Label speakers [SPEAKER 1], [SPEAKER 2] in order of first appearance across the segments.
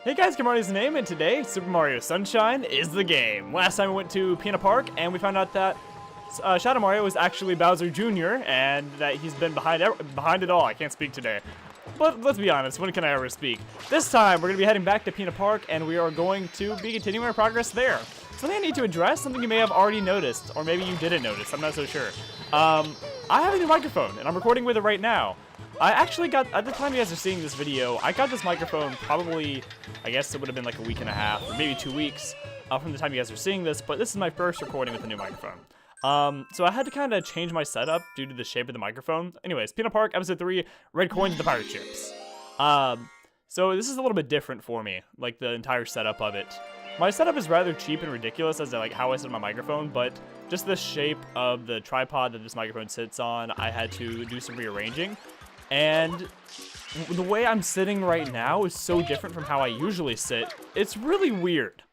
[SPEAKER 1] Hey guys, Kamronni is the name, and today, Super Mario Sunshine is the game. Last time we went to Pinna Park, and we found out that Shadow Mario was actually Bowser Jr., and that he's been behind it all. I can't speak today. But let's be honest, when can I ever speak? This time, we're going to be heading back to Pinna Park, and we are going to be continuing our progress there. Something I need to address, something you may have already noticed, or maybe you didn't notice, I'm not so sure. I have a new microphone, and I'm recording with it right now. I actually got, at the time you guys are seeing this video, I got this microphone probably, I guess it would have been like a week and a half, or maybe 2 weeks from the time you guys are seeing this, but this is my first recording with a new microphone. So I had to kind of change my setup due to the shape of the microphone. Anyways, Pinna Park, episode 3, red coins, the pirate ships. So this is a little bit different for me, like the entire setup of it. My setup is rather cheap and ridiculous as to like how I set my microphone, but just the shape of the tripod that this microphone sits on, I had to do some rearranging. And the way I'm sitting right now is so different from how I usually sit. It's really weird.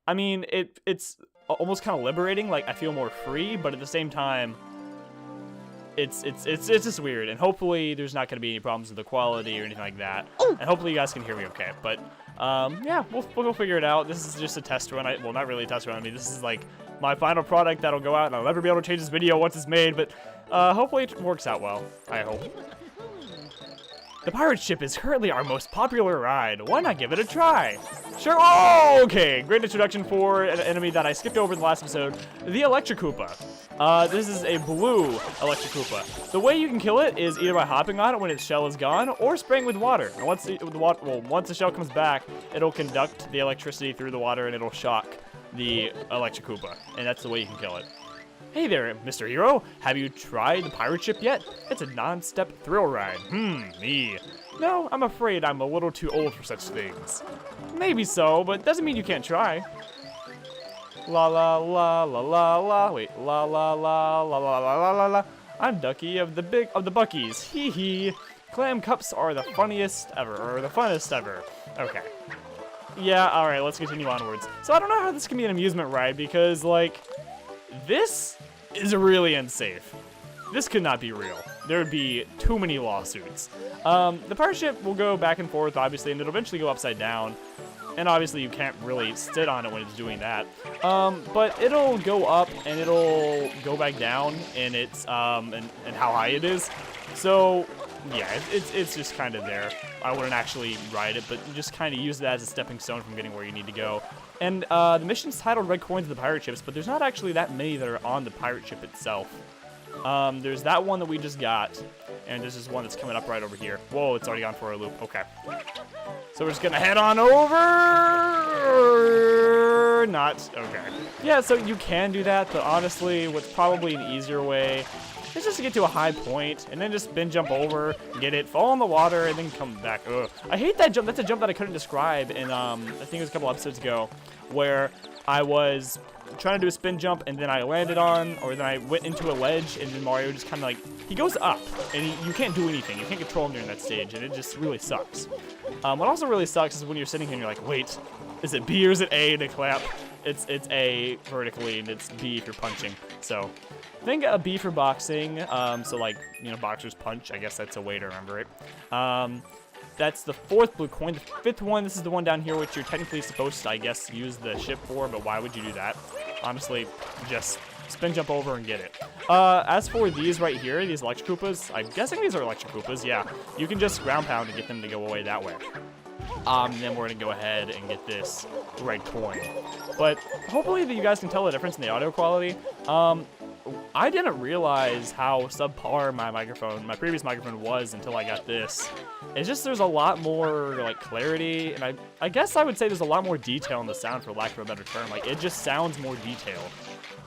[SPEAKER 1] I mean, it's almost kind of liberating, like I feel more free, but at the same time, it's just weird. And hopefully there's not going to be any problems with the quality or anything like that. And hopefully you guys can hear me okay. But yeah, we'll go figure it out. This is just a test run. Well, not really a test run. I mean, this is like my final product that'll go out, and I'll never be able to change this video once it's made, but hopefully it works out well, I hope. The pirate ship is currently our most popular ride. Why not give it a try? Sure. Oh, okay. Great introduction for an enemy that I skipped over in the last episode, the Electric Koopa. This is a blue Electric Koopa. The way you can kill it is either by hopping on it when its shell is gone, or spraying with water. And once the shell comes back, it'll conduct the electricity through the water and it'll shock the Electric Koopa, and that's the way you can kill it. Hey there, Mr. Hero. Have you tried the pirate ship yet? It's a non-step thrill ride. Me. No, I'm afraid I'm a little too old for such things. Maybe so, but doesn't mean you can't try. La la la la la la. Wait, la la la la la la la la la. I'm Ducky of the Buckies. Hee hee. Clam cups are the funniest ever, or the funnest ever. Okay. Yeah, alright, let's continue onwards. So I don't know how this can be an amusement ride because, like, this is really unsafe. This could not be real. There would be too many lawsuits. The pirate ship will go back and forth, obviously, and it'll eventually go upside down. And obviously you can't really sit on it when it's doing that. But it'll go up and it'll go back down in its, and how high it is. So, yeah, it's just kind of there. I wouldn't actually ride it, but just kind of use it as a stepping stone from getting where you need to go. And the mission's titled Red Coins of the Pirate Ships, but there's not actually that many that are on the pirate ship itself. There's that one that we just got, and there's this one that's coming up right over here. Whoa, it's already gone for a loop. Okay. So we're just gonna head on over. Not. Okay. Yeah, so you can do that, but honestly, what's probably an easier way is just to get to a high point, and then just spin jump over, get it, fall in the water, and then come back. Ugh. I hate that jump. That's a jump that I couldn't describe in, I think it was a couple episodes ago, where I was trying to do a spin jump, and then I landed on, or then I went into a ledge, and then Mario just kind of like, he goes up, and you can't do anything. You can't control him during that stage, and it just really sucks. What also really sucks is when you're sitting here and you're like, wait, is it B or is it A to clap? It's A vertically, and it's B if you're punching, so. I think a B for boxing, so like, you know, boxers punch, I guess that's a way to remember it. That's the 4th blue coin. The 5th one, this is the one down here, which you're technically supposed to, I guess, use the ship for, but why would you do that? Honestly, just spin jump over and get it. As for these right here, these Electric Koopas, I'm guessing these are Electric Koopas, yeah. You can just ground pound to get them to go away that way. Then we're going to go ahead and get this red coin. But hopefully you guys can tell the difference in the audio quality. I didn't realize how subpar my previous microphone was until I got this. It's just there's a lot more like clarity, and I guess I would say there's a lot more detail in the sound, for lack of a better term. Like, it just sounds more detailed.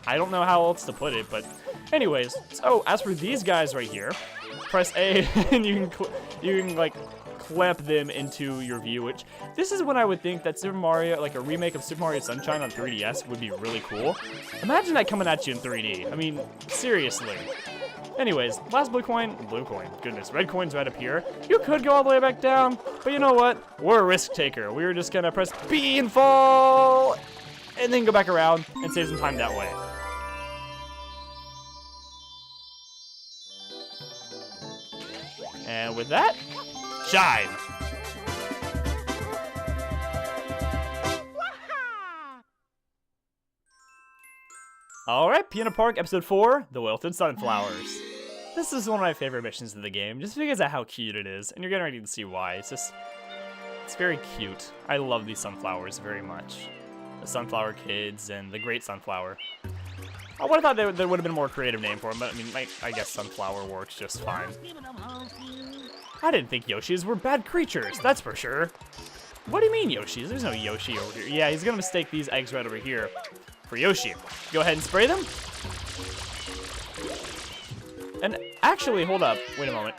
[SPEAKER 1] I don't know how else to put it, but anyways. So as for these guys right here, press A and you can like clamp them into your view, which this is when I would think that Super Mario, like a remake of Super Mario Sunshine on 3DS, would be really cool. Imagine that coming at you in 3D. I mean, seriously. Anyways, last blue coin, goodness, red coin's right up here. You could go all the way back down, but you know what? We're a risk taker. We're just gonna press B and fall, and then go back around and save some time that way. And with that, shine! Alright, Pinna Park, Episode 4, The Wilted Sunflowers. This is one of my favorite missions in the game, just because of how cute it is, and you're getting ready to see why. It's very cute. I love these sunflowers very much. The Sunflower Kids and the Great Sunflower. I would have thought there would have been a more creative name for them, but I mean, I guess Sunflower works just fine. I didn't think Yoshis were bad creatures, that's for sure. What do you mean Yoshis? There's no Yoshi over here. Yeah, he's gonna mistake these eggs right over here for Yoshi. Go ahead and spray them. And actually, hold up. Wait a moment.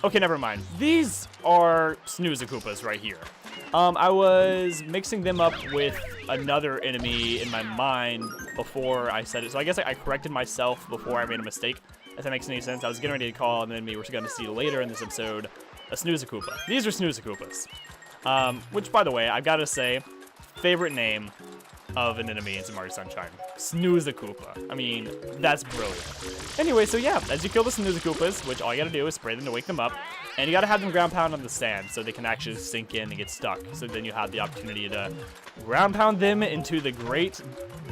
[SPEAKER 1] Okay, never mind. These are Snooze-a-Koopas right here. I was mixing them up with another enemy in my mind before I said it. So I guess I corrected myself before I made a mistake, if that makes any sense. I was getting ready to call an enemy we're going to see later in this episode a Snooze-a-Koopa. These are Snooze-a-Koopas. Which, by the way, I've got to say, favorite name of an enemy in Super Mario Sunshine. Snooze-a-Koopa. I mean, that's brilliant. Anyway, so yeah, as you kill the Snooze-a-Koopas, which all you gotta do is spray them to wake them up, and you gotta have them ground pound on the sand so they can actually sink in and get stuck. So then you have the opportunity to ground pound them into the great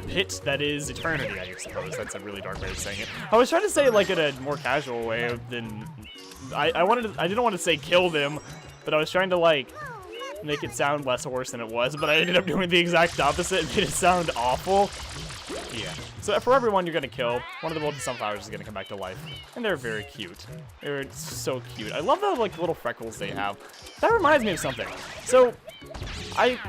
[SPEAKER 1] pit that is eternity, I suppose. That's a really dark way of saying it. I was trying to say it like in a more casual way than... I didn't want to say kill them, but I was trying to like make it sound less worse than it was, but I ended up doing the exact opposite and made it sound awful. Yeah. So for everyone you're gonna kill, one of the Wilted Sunflowers is gonna come back to life. And they're very cute. They're so cute. I love the like little freckles they have. That reminds me of something. So I've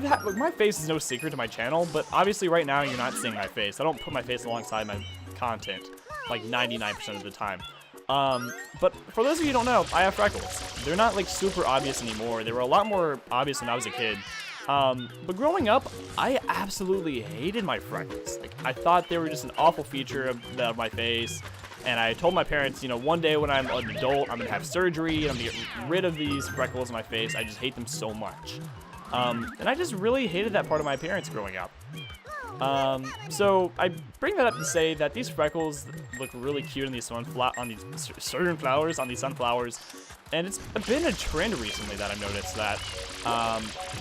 [SPEAKER 1] had like, my face is no secret to my channel, but obviously right now you're not seeing my face. I don't put my face alongside my content like 99% of the time. But for those of you who don't know, I have freckles. They're not like super obvious anymore. They were a lot more obvious when I was a kid. But growing up, I absolutely hated my freckles. Like, I thought they were just an awful feature of my face. And I told my parents, you know, one day when I'm an adult, I'm gonna have surgery and I'm gonna get rid of these freckles in my face. I just hate them so much. And I just really hated that part of my appearance growing up. So I bring that up to say that these freckles look really cute on these certain flowers, on these sunflowers, and it's been a trend recently that I've noticed that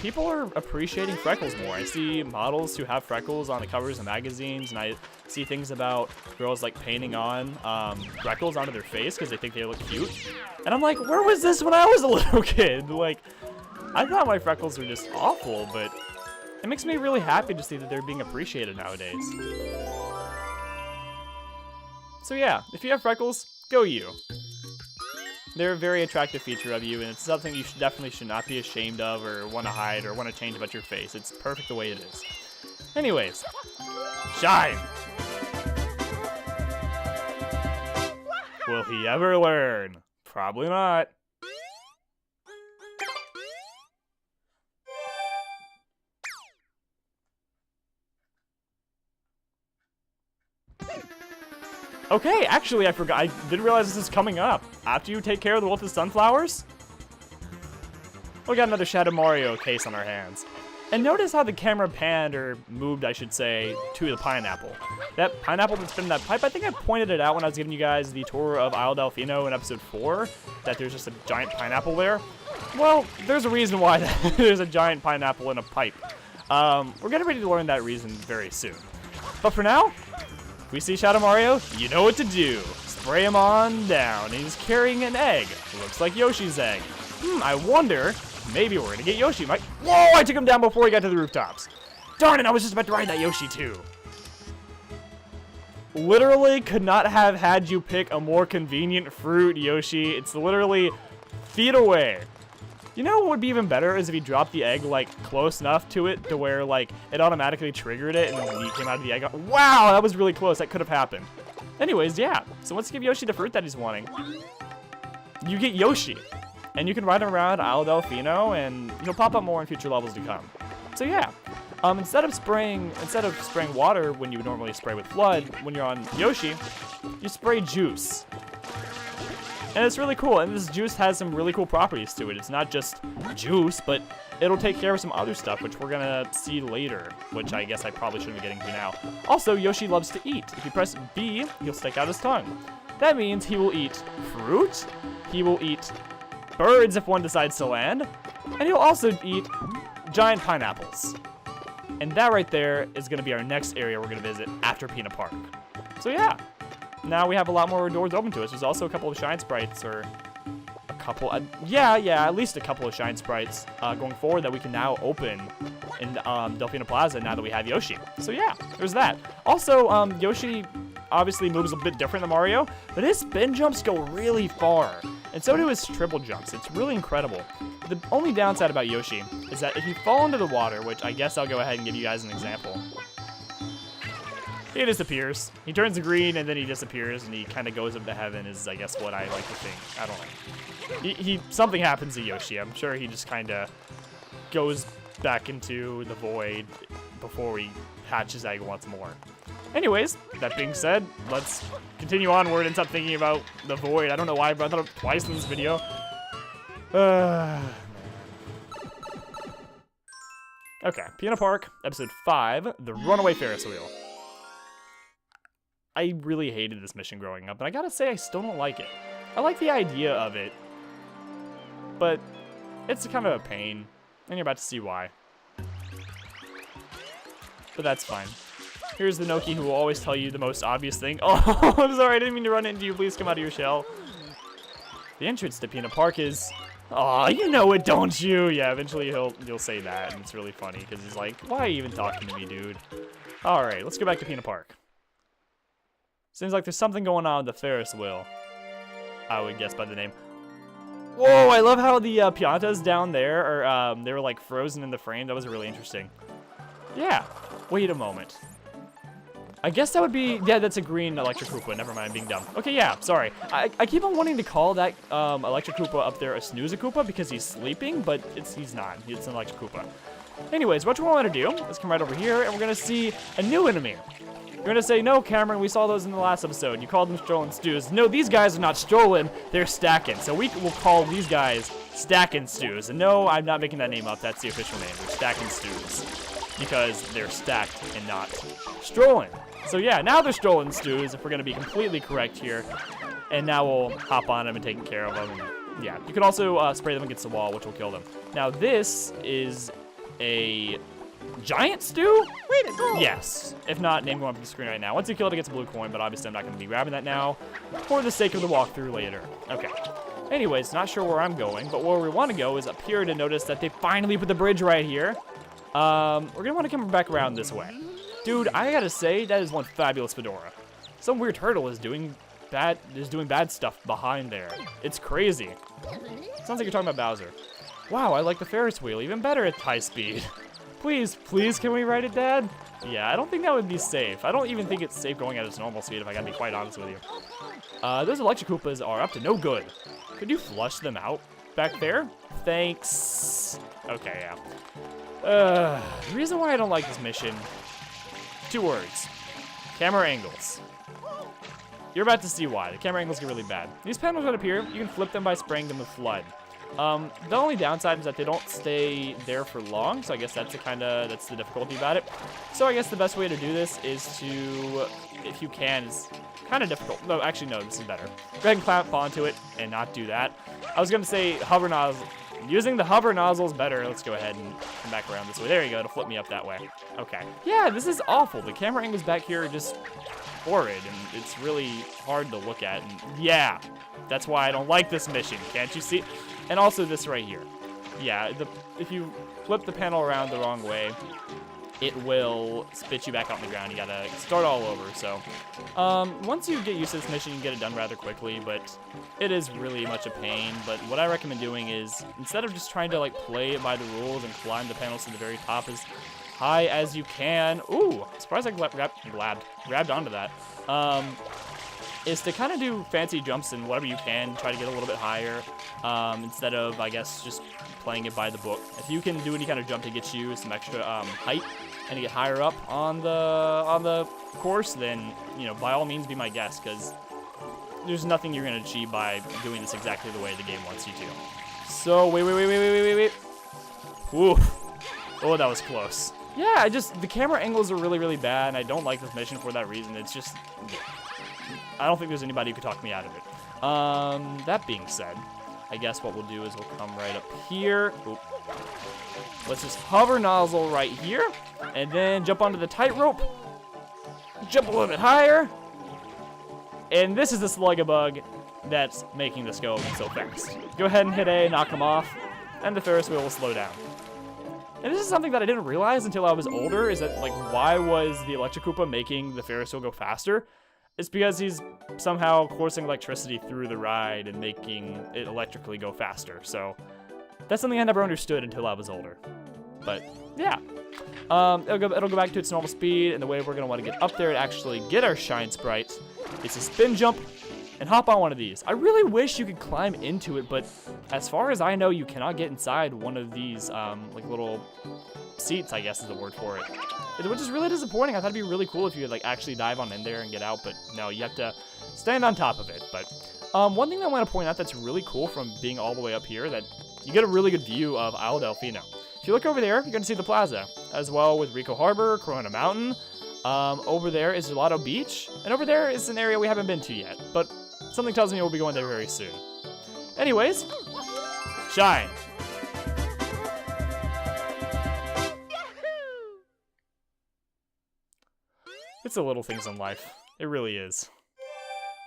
[SPEAKER 1] people are appreciating freckles more. I see models who have freckles on the covers of magazines, and I see things about girls like painting on freckles onto their face because they think they look cute. And I'm like, where was this when I was a little kid? Like, I thought my freckles were just awful, but it makes me really happy to see that they're being appreciated nowadays. So yeah, if you have freckles, go you. They're a very attractive feature of you, and it's something you definitely should not be ashamed of or want to hide or want to change about your face. It's perfect the way it is. Anyways, shine! Will he ever learn? Probably not. Okay, actually, I forgot. I didn't realize this is coming up. After you take care of the Wilted Sunflowers, we got another Shadow Mario case on our hands. And notice how the camera panned, or moved, I should say, to the pineapple. That pineapple that's been in that pipe, I think I pointed it out when I was giving you guys the tour of Isle Delfino in episode 4, that there's just a giant pineapple there. Well, there's a reason why there's a giant pineapple in a pipe. We're getting ready to learn that reason very soon. But for now, if we see Shadow Mario, you know what to do. Spray him on down. He's carrying an egg. Looks like Yoshi's egg. I wonder, maybe we're gonna get Yoshi. Whoa, I took him down before he got to the rooftops. Darn it, I was just about to ride that Yoshi too. Literally could not have had you pick a more convenient fruit, Yoshi. It's literally feet away. You know what would be even better is if you dropped the egg, like, close enough to it to where, like, it automatically triggered it and then he came out of the egg. Wow, that was really close. That could have happened. Anyways, yeah. So let's give Yoshi the fruit that he's wanting. You get Yoshi. And you can ride him around Isle Delfino, and he'll pop up more in future levels to come. So yeah. Instead of spraying water when you would normally spray with F.L.U.D, when you're on Yoshi, you spray juice. And it's really cool, and this juice has some really cool properties to it. It's not just juice, but it'll take care of some other stuff, which we're gonna see later, which I guess I probably shouldn't be getting to now. Also, Yoshi loves to eat. If you press B, he'll stick out his tongue. That means he will eat fruit, he will eat birds if one decides to land, and he'll also eat giant pineapples. And that right there is gonna be our next area we're gonna visit after Pinna Park. So yeah, now we have a lot more doors open to us. There's also a couple of shine sprites, or a couple, yeah, at least a couple of shine sprites going forward that we can now open in Delfino Plaza now that we have Yoshi. So yeah, there's that. Also, Yoshi obviously moves a bit different than Mario, but his spin jumps go really far. And so do his triple jumps. It's really incredible. The only downside about Yoshi is that if you fall into the water, which I guess I'll go ahead and give you guys an example. He disappears. He turns green and then he disappears and he kind of goes up to heaven is, I guess, what I like to think. I don't know. Something happens to Yoshi. I'm sure he just kind of goes back into the void before he hatches egg once more. Anyways, that being said, let's continue onward and stop thinking about the void. I don't know why I brought that up twice in this video. Okay, Pinna Park, episode 5, the Runaway Ferris Wheel. I really hated this mission growing up, and I gotta say, I still don't like it. I like the idea of it, but it's kind of a pain, and you're about to see why. But that's fine. Here's the Noki who will always tell you the most obvious thing. Oh, I'm sorry, I didn't mean to run into you. Please come out of your shell. The entrance to Pinna Park is... Aw, you know it, don't you? Yeah, eventually you'll say that, and it's really funny, because he's like, why are you even talking to me, dude? Alright, let's go back to Pinna Park. Seems like there's something going on with the Ferris Wheel. I would guess by the name. Whoa, I love how the piantas down there are, they were like frozen in the frame. That was really interesting. Yeah, wait a moment. I guess that would be, yeah, that's a green Electric Koopa. Never mind, I'm being dumb. Okay, yeah, sorry. I keep on wanting to call that Electric Koopa up there a Snooze Koopa because he's sleeping, but he's not. It's an Electric Koopa. Anyways, what we want to do is come right over here, and we're going to see a new enemy. You're going to say, no, Cameron, we saw those in the last episode. You called them Stolen Stews. No, these guys are not stolen. They're stacking. So we will call these guys Stackin' Stews. And no, I'm not making that name up. That's the official name. They're Stackin' Stews. Because they're stacked and not stolen. So yeah, now they're Stolen Stews, if we're going to be completely correct here. And now we'll hop on them and take care of them. And yeah, you can also spray them against the wall, which will kill them. Now this is a... giant stew? Yes. If not, name going up on the screen right now. Once you kill it, it gets a blue coin, but obviously I'm not going to be grabbing that now for the sake of the walkthrough later. Okay. Anyways, not sure where I'm going, but where we want to go is up here to notice that they finally put the bridge right here. We're going to want to come back around this way. Dude, I gotta say, that is one fabulous fedora. Some weird turtle is doing bad stuff behind there. It's crazy. Sounds like you're talking about Bowser. Wow, I like the Ferris wheel even better at high speed. Please, can we ride it, Dad? Yeah, I don't think that would be safe. I don't even think it's safe going at its normal speed, if I gotta be quite honest with you. Those Electric Koopas are up to no good. Could you flush them out back there? Thanks. Okay, yeah. The reason why I don't like this mission, 2 words. Camera angles. You're about to see why. The camera angles get really bad. These panels right up here, you can flip them by spraying them with F.L.U.D. The only downside is that they don't stay there for long, so I guess that's the difficulty about it. So I guess the best way to do this is to, if you can, is kind of difficult. No, actually, no, this is better. Go ahead and clamp onto it and not do that. I was going to say hover nozzle. Using the hover nozzle is better. Let's go ahead and come back around this way. There you go, to flip me up that way. Okay. Yeah, this is awful. The camera angles back here are just horrid, and it's really hard to look at. And yeah, that's why I don't like this mission. Can't you see? And also this right here. Yeah, if you flip the panel around the wrong way, it will spit you back out on the ground. You gotta start all over. So once you get used to this mission, you can get it done rather quickly, but it is really much a pain. But what I recommend doing is, instead of just trying to like play it by the rules and climb the panels to the very top as high as you can. Ooh, surprised I grabbed onto that. Is to kind of do fancy jumps and whatever you can, try to get a little bit higher, instead of, I guess, just playing it by the book. If you can do any kind of jump to get you some extra height and to get higher up on the course, then, you know, by all means be my guest, because there's nothing you're going to achieve by doing this exactly the way the game wants you to. So, wait. Oof. Oh, that was close. Yeah, the camera angles are really, really bad, and I don't like this mission for that reason. It's just... I don't think there's anybody who could talk me out of it. That being said, I guess what we'll do is we'll come right up here. Oop. Let's just hover nozzle right here, and then jump onto the tightrope. Jump a little bit higher. And this is the Slug-a-Bug that's making this go so fast. Go ahead and hit A, knock him off, and the Ferris wheel will slow down. And this is something that I didn't realize until I was older, is that, like, why was the Electric Koopa making the Ferris wheel go faster? It's because he's somehow coursing electricity through the ride and making it electrically go faster. So that's something I never understood until I was older. But yeah, it'll go back to its normal speed, and the way we're gonna want to get up there and actually get our Shine Sprite is to spin jump and hop on one of these. I really wish you could climb into it, but as far as I know, you cannot get inside one of these like little seats, I guess is the word for it. Which is really disappointing. I thought it'd be really cool if you could like actually dive on in there and get out, but no, you have to stand on top of it. But one thing that I want to point out that's really cool from being all the way up here, that you get a really good view of Isle Delfino. If you look over there, you're going to see the plaza, as well with Rico Harbor, Corona Mountain. Over there is Gelato Beach, and over there is an area we haven't been to yet, but something tells me we'll be going there very soon. Anyways, shine. It's the little things in life. It really is.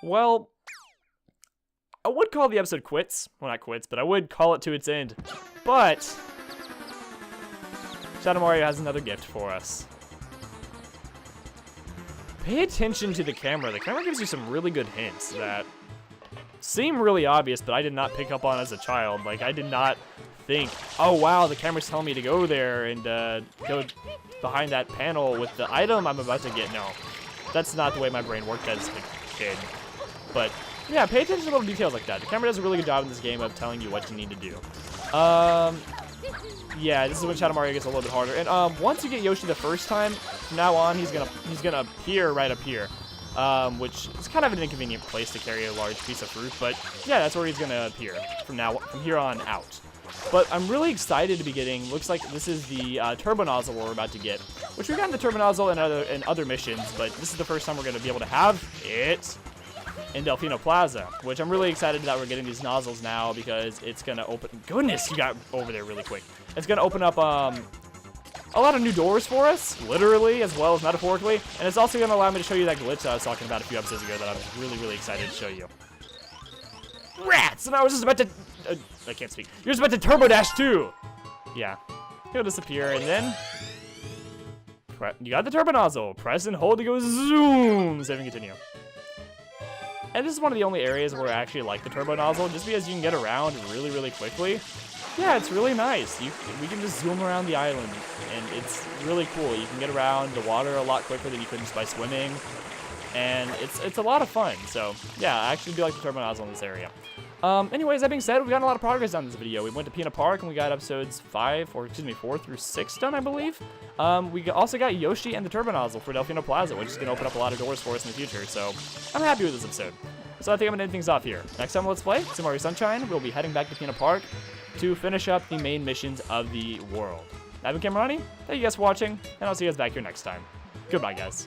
[SPEAKER 1] Well, I would call the episode quits. Well, not quits, but I would call it to its end. But Shadow Mario has another gift for us. Pay attention to the camera. The camera gives you some really good hints that seem really obvious, but I did not pick up on as a child. Like, I did not think, oh wow, the camera's telling me to go there and go behind that panel with the item I'm about to get. No, that's not the way my brain worked as a kid. But yeah, pay attention to little details like that. The camera does a really good job in this game of telling you what you need to do. Yeah, this is when Shadow Mario gets a little bit harder. And once you get Yoshi the first time, from now on he's gonna appear right up here, which is kind of an inconvenient place to carry a large piece of fruit. But yeah, that's where he's gonna appear from here on out. But I'm really excited to be getting, looks like this is the Turbo Nozzle we're about to get, which we've gotten the Turbo Nozzle in other missions, but this is the first time we're going to be able to have it in Delfino Plaza, which I'm really excited that we're getting these nozzles now because it's going to open, goodness, you got over there really quick. It's going to open up a lot of new doors for us, literally as well as metaphorically, and it's also going to allow me to show you that glitch that I was talking about a few episodes ago that I was really, really excited to show you. Rats! And I was just about to... I can't speak. You're just about to Turbo Dash too! Yeah. He'll disappear, and then... You got the Turbo Nozzle. Press and hold to go zoom! Save and continue. And this is one of the only areas where I actually like the Turbo Nozzle, just because you can get around really, really quickly. Yeah, it's really nice. We can just zoom around the island, and it's really cool. You can get around the water a lot quicker than you could just by swimming. And it's a lot of fun. So yeah, I actually do like the Turbo Nozzle in this area. Anyways, that being said, we've gotten a lot of progress on this video. We went to Pinna Park and we got episodes 4 through 6 done, I believe. We also got Yoshi and the Turbo Nozzle for Delfino Plaza, which is going to open up a lot of doors for us in the future. So I'm happy with this episode. So I think I'm going to end things off here. Next time on Let's Play, Super Mario Sunshine, we'll be heading back to Pinna Park to finish up the main missions of the world. I've been Kamronni. Thank you guys for watching, and I'll see you guys back here next time. Goodbye, guys.